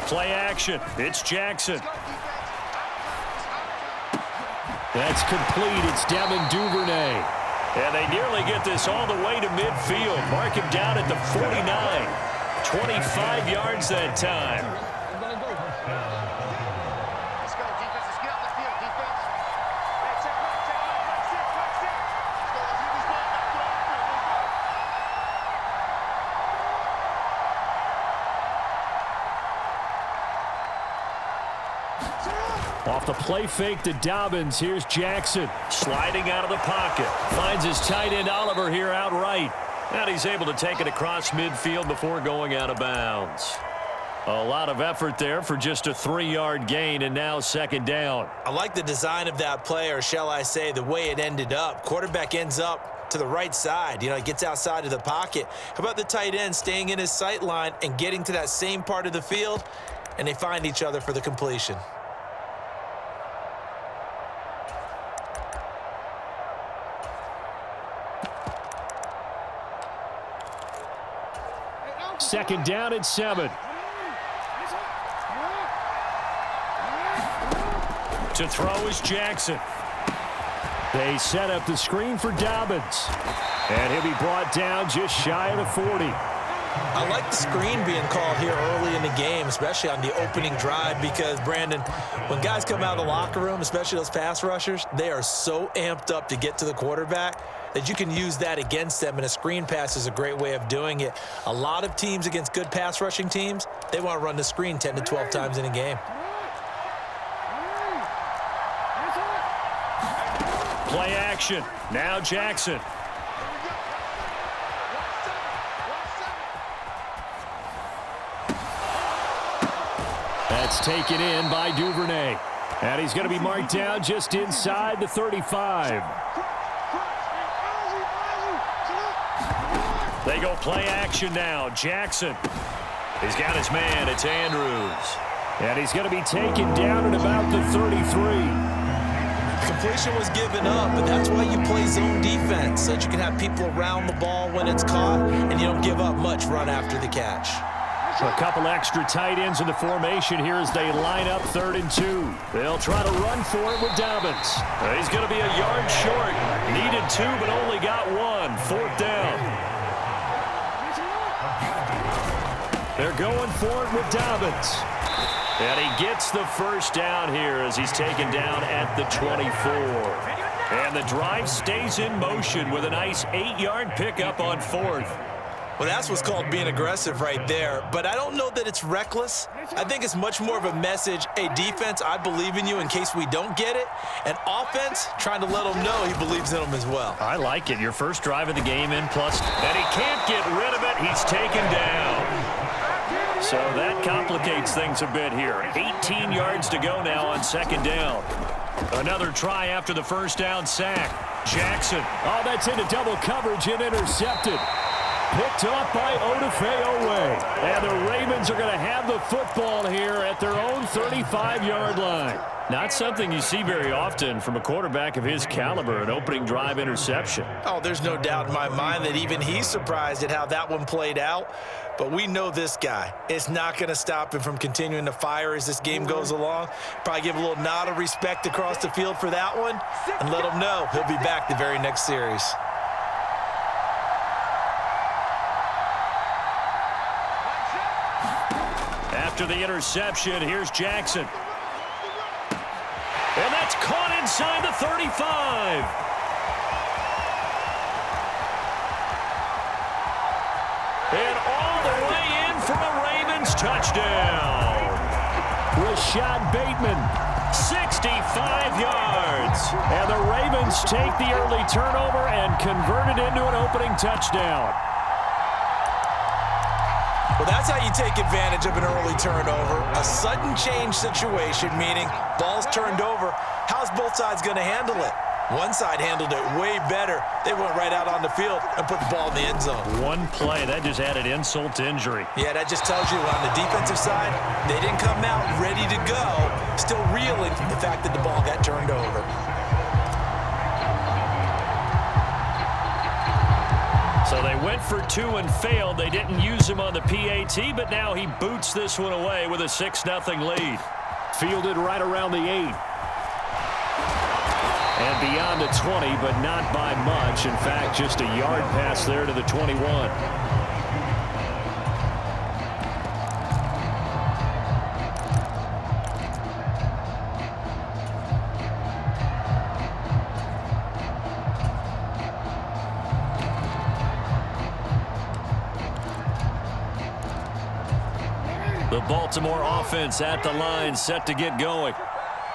Play action. It's Jackson. That's complete. It's Devin Duvernay. And they nearly get this all the way to midfield. Mark him down at the 49. 25 yards that time. Off the play fake to Dobbins. Here's Jackson. Sliding out of the pocket. Finds his tight end Oliver here outright. And he's able to take it across midfield before going out of bounds. A lot of effort there for just a 3-yard gain, and now second down. I like the design of that play, or shall I say the way it ended up. Quarterback ends up to the right side. You know, he gets outside of the pocket. How about the tight end staying in his sight line and getting to that same part of the field, and they find each other for the completion. Second down at 7. To throw is Jackson. They set up the screen for Dobbins. And he'll be brought down just shy of the 40. I like the screen being called here early in the game, especially on the opening drive, because, Brandon, when guys come out of the locker room, especially those pass rushers, they are so amped up to get to the quarterback that you can use that against them, and a screen pass is a great way of doing it. A lot of teams against good pass rushing teams, they want to run the screen 10 to 12 times in a game. Play action. Now Jackson. That's taken in by Duvernay. And he's going to be marked down just inside the 35. They go play action now. Jackson. He's got his man. It's Andrews. And he's going to be taken down at about the 33. Completion was given up, but that's why you play zone defense, so that you can have people around the ball when it's caught, and you don't give up much run after the catch. A couple extra tight ends in the formation here as they line up 3rd and 2. They'll try to run for it with Dobbins. He's going to be a yard short. Needed 2, but only got 1. 4th down. They're going for it with Dobbins. And he gets the first down here as he's taken down at the 24. And the drive stays in motion with a nice 8-yard pickup on 4th. Well, that's what's called being aggressive right there. But I don't know that it's reckless. I think it's much more of a message, hey, defense, I believe in you in case we don't get it. And offense, trying to let them know he believes in them as well. I like it. Your first drive of the game in plus. And he can't get rid of it. He's taken down. So that complicates things a bit here. 18 yards to go now on 2nd down. Another try after the first down sack. Jackson. Oh, that's into double coverage and intercepted. Picked off by Odafe-Oweh. And the Ravens are going to have the football here at their own 35-yard line. Not something you see very often from a quarterback of his caliber, an opening drive interception. Oh, there's no doubt in my mind that even he's surprised at how that one played out. But we know this guy. It's not going to stop him from continuing to fire as this game goes along. Probably give a little nod of respect across the field for that one and let him know he'll be back the very next series. After the interception, here's Jackson. And that's caught inside the 35. And all the way in for a Ravens touchdown. Rashad Bateman, 65 yards. And the Ravens take the early turnover and convert it into an opening touchdown. Well, that's how you take advantage of an early turnover. A sudden change situation, meaning ball's turned over. How's both sides going to handle it? One side handled it way better. They went right out on the field and put the ball in the end zone. One play, that just added insult to injury. Yeah, that just tells you on the defensive side, they didn't come out ready to go, still reeling from the fact that the ball got turned over. So they They went for 2 and failed. They didn't use him on the PAT, but now he boots this one away with a 6-0 lead. Fielded right around the 8. And beyond the 20, but not by much. In fact, just a yard pass there to the 21. The Baltimore offense at the line, set to get going.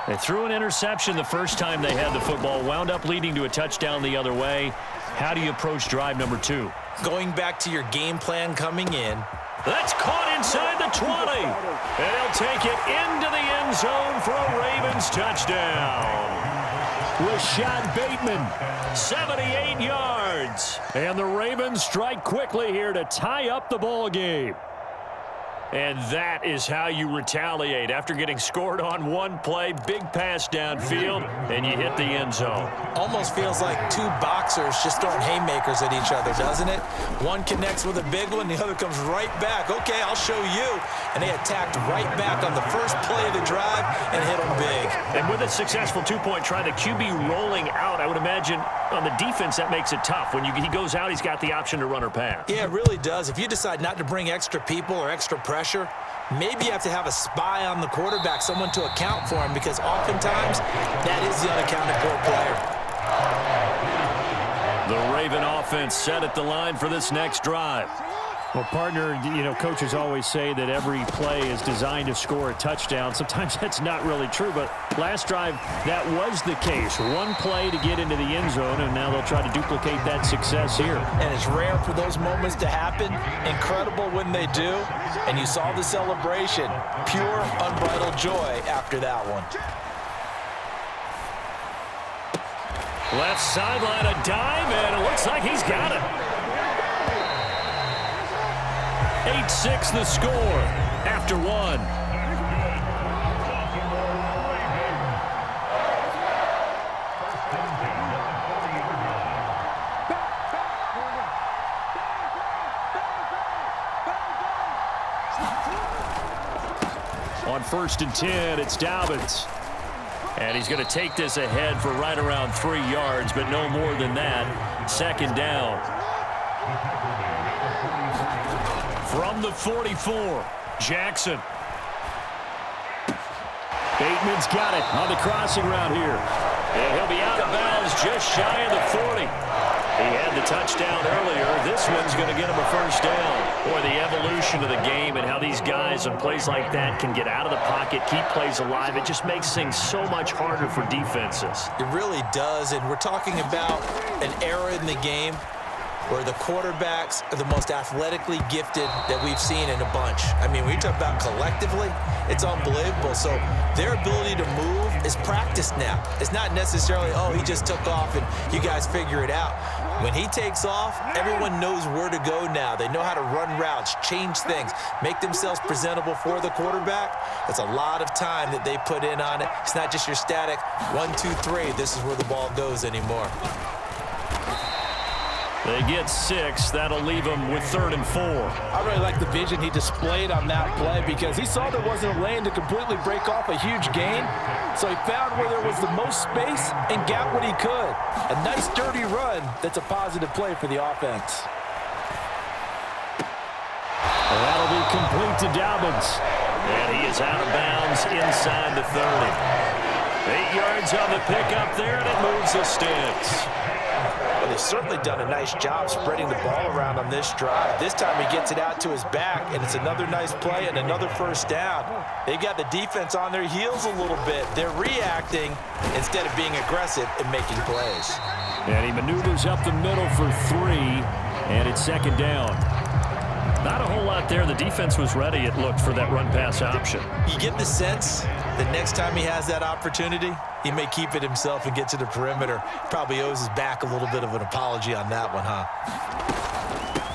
They threw an interception the first time they had the football, wound up leading to a touchdown the other way. How do you approach drive number 2? Going back to your game plan coming in. That's caught inside the 20. And he'll take it into the end zone for a Ravens touchdown. Rashad Bateman. 78 yards. And the Ravens strike quickly here to tie up the ball game. And that is how you retaliate. After getting scored on one play, big pass downfield, and you hit the end zone. Almost feels like two boxers just throwing haymakers at each other, doesn't it? One connects with a big one, the other comes right back. Okay, I'll show you. And they attacked right back on the first play of the drive and hit them big. And with a successful two-point try, the QB rolling out, I would imagine on the defense that makes it tough. When he goes out, he's got the option to run or pass. Yeah, it really does. If you decide not to bring extra people or extra pressure, maybe you have to have a spy on the quarterback, someone to account for him, because oftentimes that is the unaccounted for player. The Raven offense set at the line for this next drive. Well, partner, coaches always say that every play is designed to score a touchdown. Sometimes that's not really true, but last drive, that was the case. One play to get into the end zone, and now they'll try to duplicate that success here. And it's rare for those moments to happen. Incredible when they do. And you saw the celebration. Pure, unbridled joy after that one. Left sideline, a dime, and it looks like he's got it. 8-6 the score after one. On 1st and 10, it's Dobbins. And he's going to take this ahead for right around 3 yards, but no more than that. 2nd down. From the 44, Jackson. Bateman's got it on the crossing route here. And he'll be out of bounds just shy of the 40. He had the touchdown earlier. This one's going to get him a 1st down. Boy, the evolution of the game and how these guys on plays like that can get out of the pocket, keep plays alive, it just makes things so much harder for defenses. It really does, and we're talking about an era in the game where the quarterbacks are the most athletically gifted that we've seen in a bunch. I mean, when you talk about collectively, it's unbelievable. So their ability to move is practiced now. It's not necessarily, oh, he just took off and you guys figure it out. When he takes off, everyone knows where to go now. They know how to run routes, change things, make themselves presentable for the quarterback. That's a lot of time that they put in on it. It's not just your static 1, 2, 3, this is where the ball goes anymore. They get 6. That'll leave them with 3rd and 4. I really like the vision he displayed on that play because he saw there wasn't a lane to completely break off a huge gain. So he found where there was the most space and got what he could. A nice, dirty run that's a positive play for the offense. And that'll be complete to Dobbins. And he is out of bounds inside the 30. 8 yards on the pickup there, and it moves the sticks. Well, they've certainly done a nice job spreading the ball around on this drive. This time he gets it out to his back, and it's another nice play and another 1st down. They've got the defense on their heels a little bit. They're reacting instead of being aggressive and making plays. And he maneuvers up the middle for 3, and it's 2nd down. Not a whole lot there. The defense was ready, it looked, for that run-pass option. You get the sense that next time he has that opportunity, he may keep it himself and get to the perimeter. Probably owes his back a little bit of an apology on that one, huh?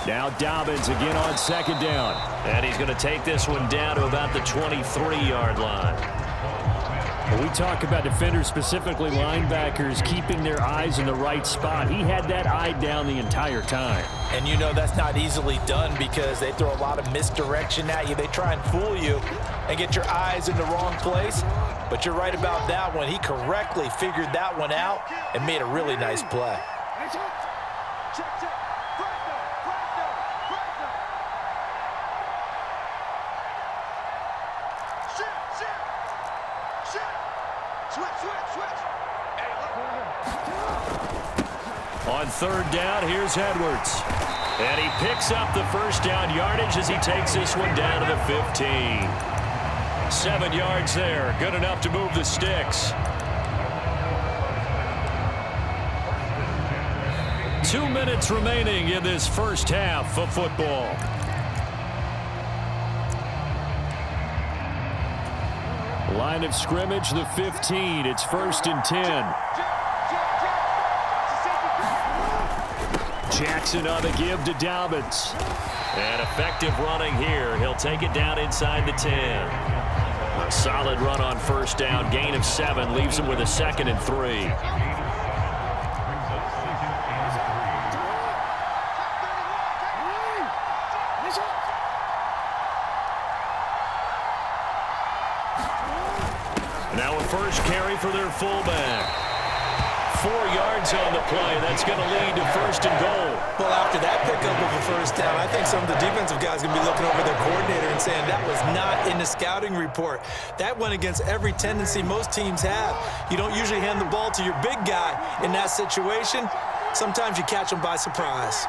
Now Dobbins again on 2nd down. And he's going to take this one down to about the 23-yard line. When we talk about defenders, specifically linebackers, keeping their eyes in the right spot, he had that eye down the entire time. And you know that's not easily done because they throw a lot of misdirection at you. They try and fool you and get your eyes in the wrong place. But you're right about that one. He correctly figured that one out and made a really nice play. On third down, here's Edwards. And he picks up the first down yardage as he takes this one down to the 15. 7 yards there. Good enough to move the sticks. 2 minutes remaining in this first half of football. Line of scrimmage, the 15. It's 1st and 10. Jackson on the give to Dobbins. And effective running here. He'll take it down inside the 10. A solid run on first down. Gain of 7. Leaves him with a 2nd and 3. Now a first carry for their fullback. 4 yards on the play. That's going to lead to 1st and goal. Well, after that pickup of a first down, I think some of the defensive guys are going to be looking over their coordinator and saying that was not in the scouting report. That went against every tendency most teams have. You don't usually hand the ball to your big guy in that situation. Sometimes you catch them by surprise.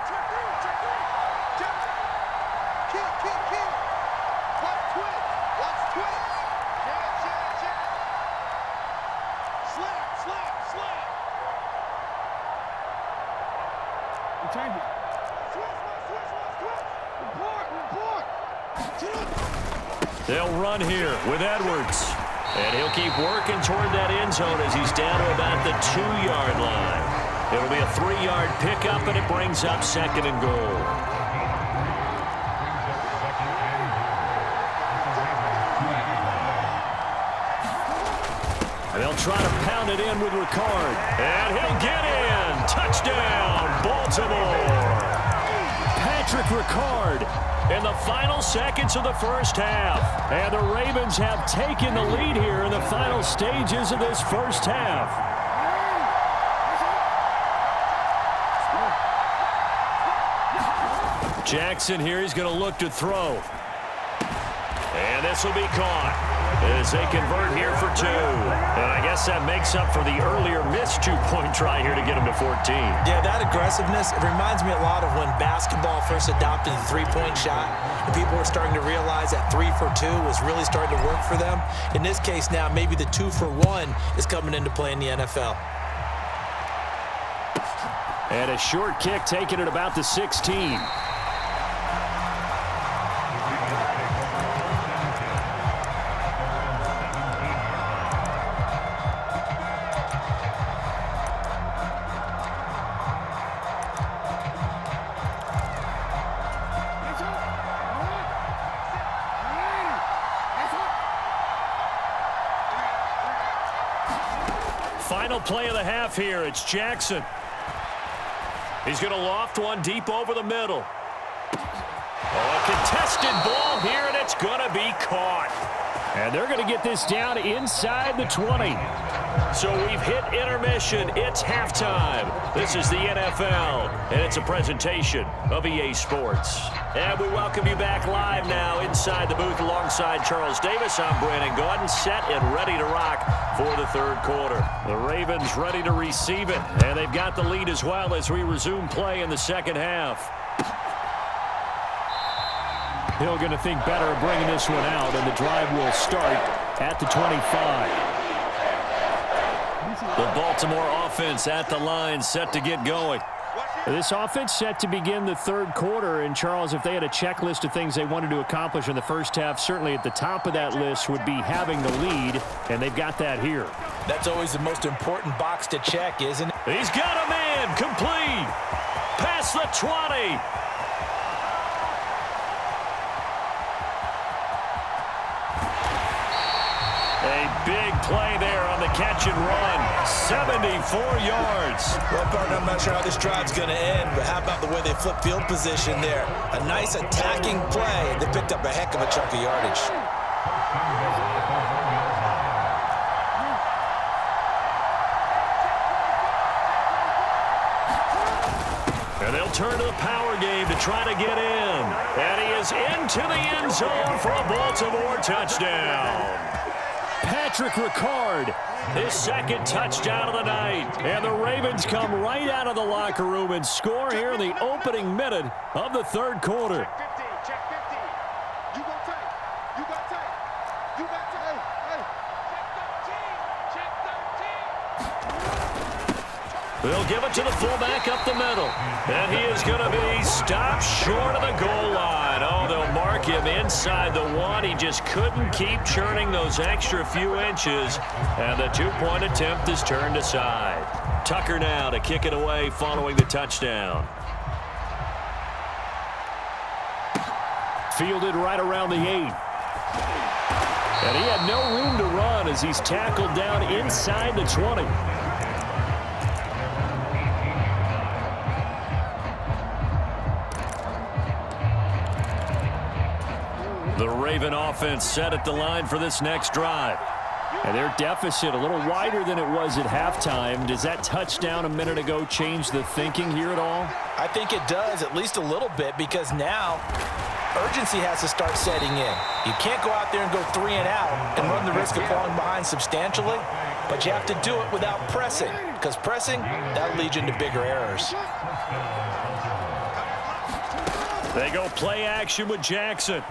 They'll run here with Edwards. And he'll keep working toward that end zone as he's down to about the 2-yard line. It'll be a 3-yard pickup, and it brings up 2nd and goal. And they'll try to pound it in with Ricard. And he'll get in. Touchdown, Baltimore. Patrick Ricard in the final seconds of the first half. And the Ravens have taken the lead here in the final stages of this first half. Jackson here, he's going to look to throw. And this will be caught as they convert here for 2. And I guess that makes up for the earlier missed 2-point try here to get him to 14. Yeah, that aggressiveness, it reminds me a lot of when basketball first adopted the 3-point shot. And people were starting to realize that 3 for 2 was really starting to work for them. In this case now, maybe the 2 for 1 is coming into play in the NFL. And a short kick taken at about the 16. Final play of the half here. It's Jackson. He's going to loft one deep over the middle. Oh, a contested ball here, and it's going to be caught. And they're going to get this down inside the 20. So we've hit intermission. It's halftime. This is the NFL, and it's a presentation of EA Sports. And we welcome you back live now inside the booth alongside Charles Davis. I'm Brandon Gaudin, set and ready to rock for the third quarter. The Ravens ready to receive it, and they've got the lead as well as we resume play in the second half. Hill going to think better of bringing this one out, and the drive will start at the 25. The Baltimore offense at the line, set to get going. This offense set to begin the third quarter, and Charles, if they had a checklist of things they wanted to accomplish in the first half, certainly at the top of that list would be having the lead, and they've got that here. That's always the most important box to check, isn't it? He's got a man, complete, past the 20. A big play there on the catch and run. 74 yards. Well, partner, I'm not sure how this drive's going to end, but how about the way they flip field position there? A nice attacking play. They picked up a heck of a chunk of yardage. And they'll turn to the power game to try to get in. And he is into the end zone for a Baltimore touchdown. Patrick Ricard, His second touchdown of the night. and the Ravens come right out of the locker room and score here in the opening minute of the third quarter. Check 50. You go tight. You got tight. You got tight. Hey. Check 13. They'll give it to the fullback up the middle. And he is going to be stopped short of the goal line. Oh, they'll mark him inside the one. He just couldn't keep churning those extra few inches. And the two-point attempt is turned aside. Tucker now to kick it away following the touchdown. Fielded right around the 8. And he had no room to run as he's tackled down inside the 20. The Raven offense set at the line for this next drive. And their deficit a little wider than it was at halftime. Does that touchdown a minute ago change the thinking here at all? I think it does, at least a little bit, because now urgency has to start setting in. You can't go out there and go 3 and out and run the risk of falling behind substantially, but you have to do it without pressing, because pressing, that leads you into bigger errors. They go play action with Jackson.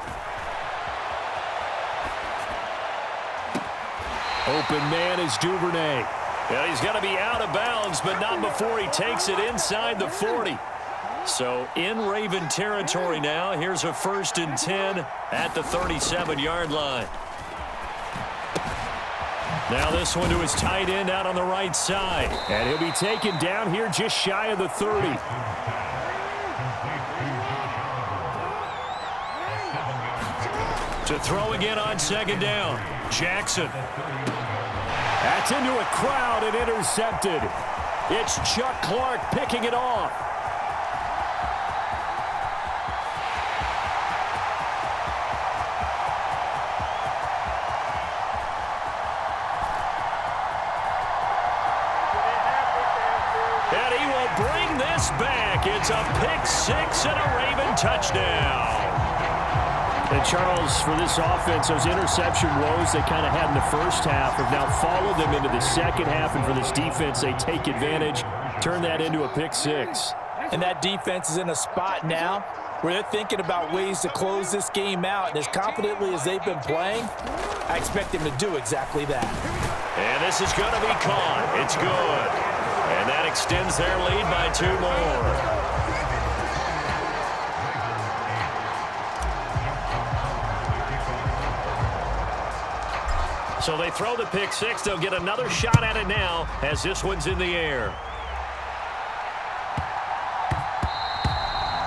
Open man is Duvernay. Yeah, he's going to be out of bounds, but not before he takes it inside the 40. So in Raven territory now. Here's a 1st and 10 at the 37-yard line. Now this one to his tight end out on the right side. And he'll be taken down here just shy of the 30. To throw again on 2nd down. Jackson. That's into a crowd and intercepted. It's Chuck Clark picking it off. And he will bring this back. It's a pick 6 and a Raven touchdown. And Charles, for this offense, those interception woes they kind of had in the first half have now followed them into the second half. And for this defense, they take advantage, turn that into a pick 6. And that defense is in a spot now where they're thinking about ways to close this game out. And as confidently as they've been playing, I expect them to do exactly that. And this is going to be caught. It's good. And that extends their lead by 2 more. So they throw the pick 6. They'll get another shot at it now as this one's in the air.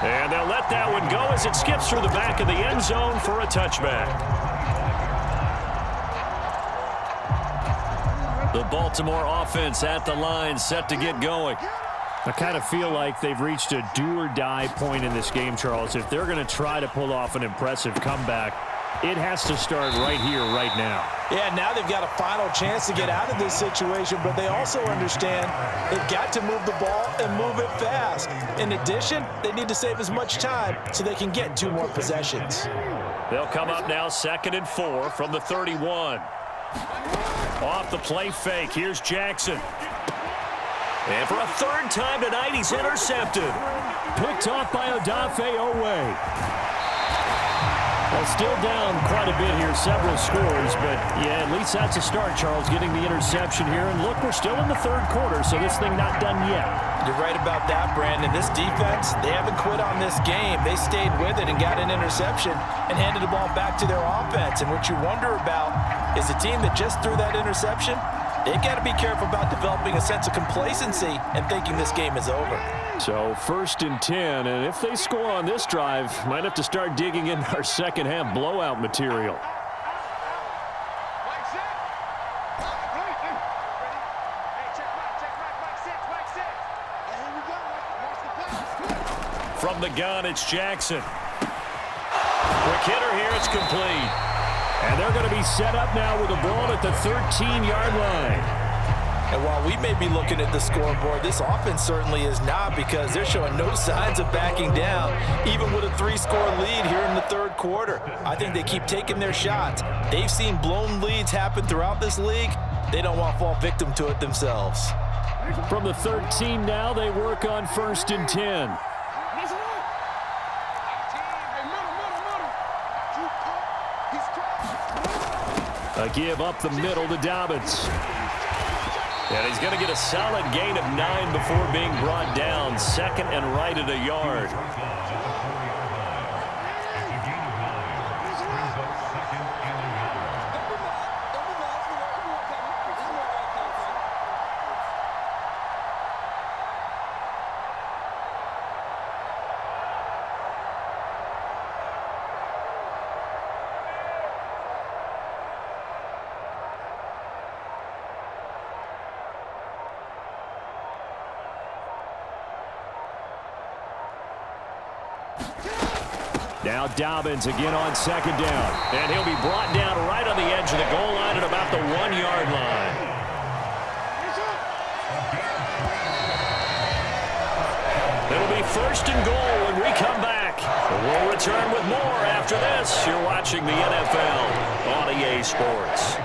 And they'll let that one go as it skips through the back of the end zone for a touchback. The Baltimore offense at the line, set to get going. I kind of feel like they've reached a do-or-die point in this game, Charles. If they're going to try to pull off an impressive comeback, it has to start right here, right now. Yeah, now they've got a final chance to get out of this situation, but they also understand they've got to move the ball and move it fast. In addition, they need to save as much time so they can get 2 more possessions. They'll come up now 2nd and 4 from the 31. Off the play fake, here's Jackson. And for a 3rd time tonight, he's intercepted. Picked off by Odafe Owe. Well, still down quite a bit here, several scores, but yeah, at least that's a start, Charles, getting the interception here. And look, we're still in the 3rd quarter, so this thing not done yet. You're right about that, Brandon. This defense, they haven't quit on this game. They stayed with it and got an interception and handed the ball back to their offense. And what you wonder about is the team that just threw that interception, they've got to be careful about developing a sense of complacency and thinking this game is over. So 1st and 10, and if they score on this drive, might have to start digging in our second half blowout material. From the gun, it's Jackson. Quick hitter here, it's complete. And they're going to be set up now with the ball at the 13-yard line. And while we may be looking at the scoreboard, this offense certainly is not, because they're showing no signs of backing down, even with a 3-score lead here in the third quarter. I think they keep taking their shots. They've seen blown leads happen throughout this league. They don't want to fall victim to it themselves. From the 13 now, they work on 1st and 10. A give up the middle to Dobbins. And he's going to get a solid gain of 9 before being brought down. 2nd and right at a yard. Now Dobbins again on 2nd down. And he'll be brought down right on the edge of the goal line at about the 1-yard line. It'll be 1st and goal when we come back. We'll return with more after this. You're watching the NFL on EA Sports.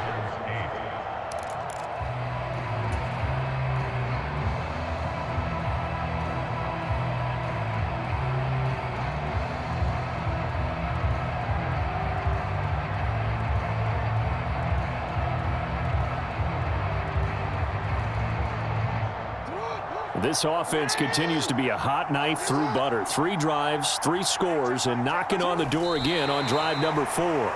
This offense continues to be a hot knife through butter. 3 drives, 3 scores, and knocking on the door again on drive number 4.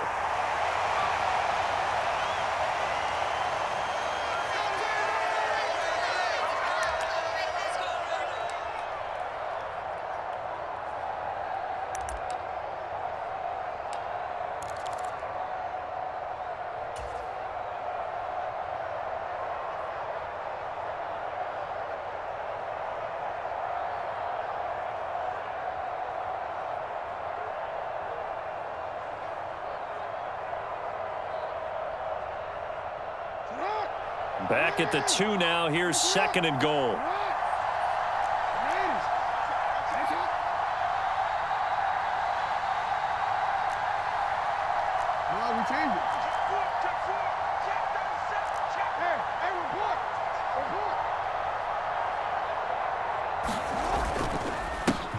Back at the 2 now. Here's 2nd and goal.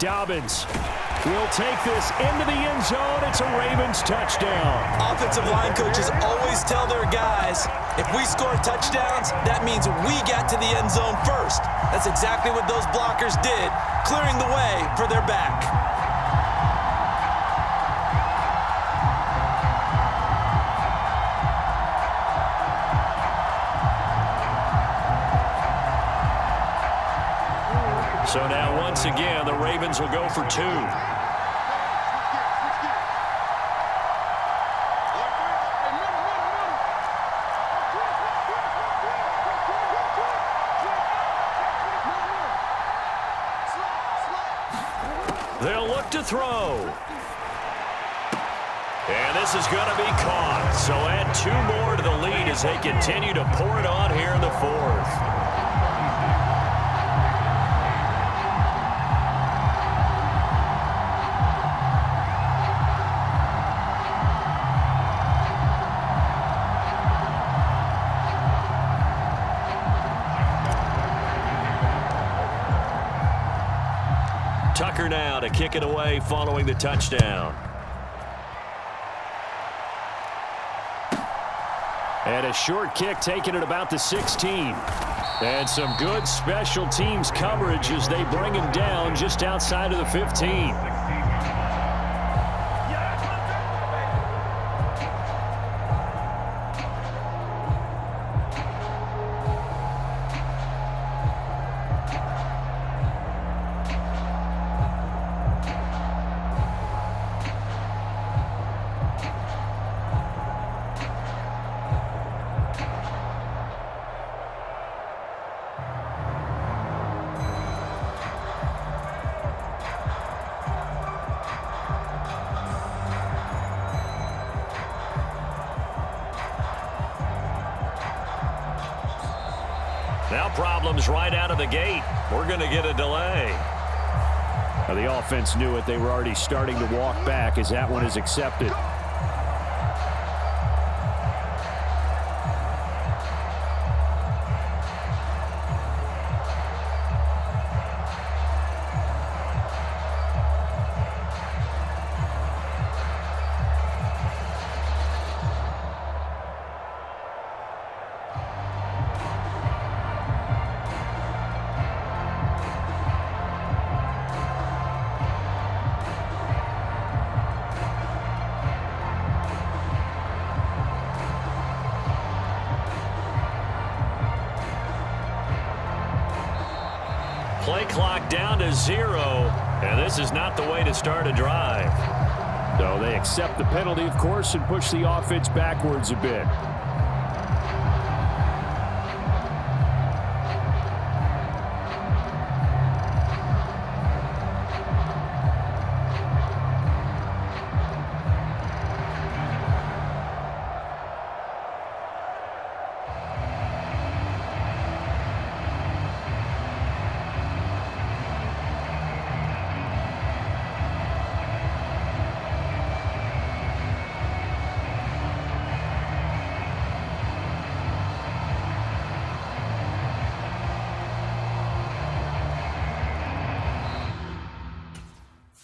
Dobbins will take this into the end zone. It's a Ravens touchdown. Offensive line coaches always tell their guys, if we score touchdowns, that means we got to the end zone first. That's exactly what those blockers did, clearing the way for their back. So now, once again, the Ravens will go for 2. They'll look to throw. And this is going to be caught. So add 2 more to the lead as they continue to pour it on here in the 4th. Tucker now to kick it away following the touchdown. And a short kick taken at about the 16. And some good special teams coverage as they bring him down just outside of the 15. Now problems right out of the gate. We're going to get a delay. Well, the offense knew it. They were already starting to walk back as that one is accepted. Play clock down to 0, and this is not the way to start a drive. So they accept the penalty, of course, and push the offense backwards a bit.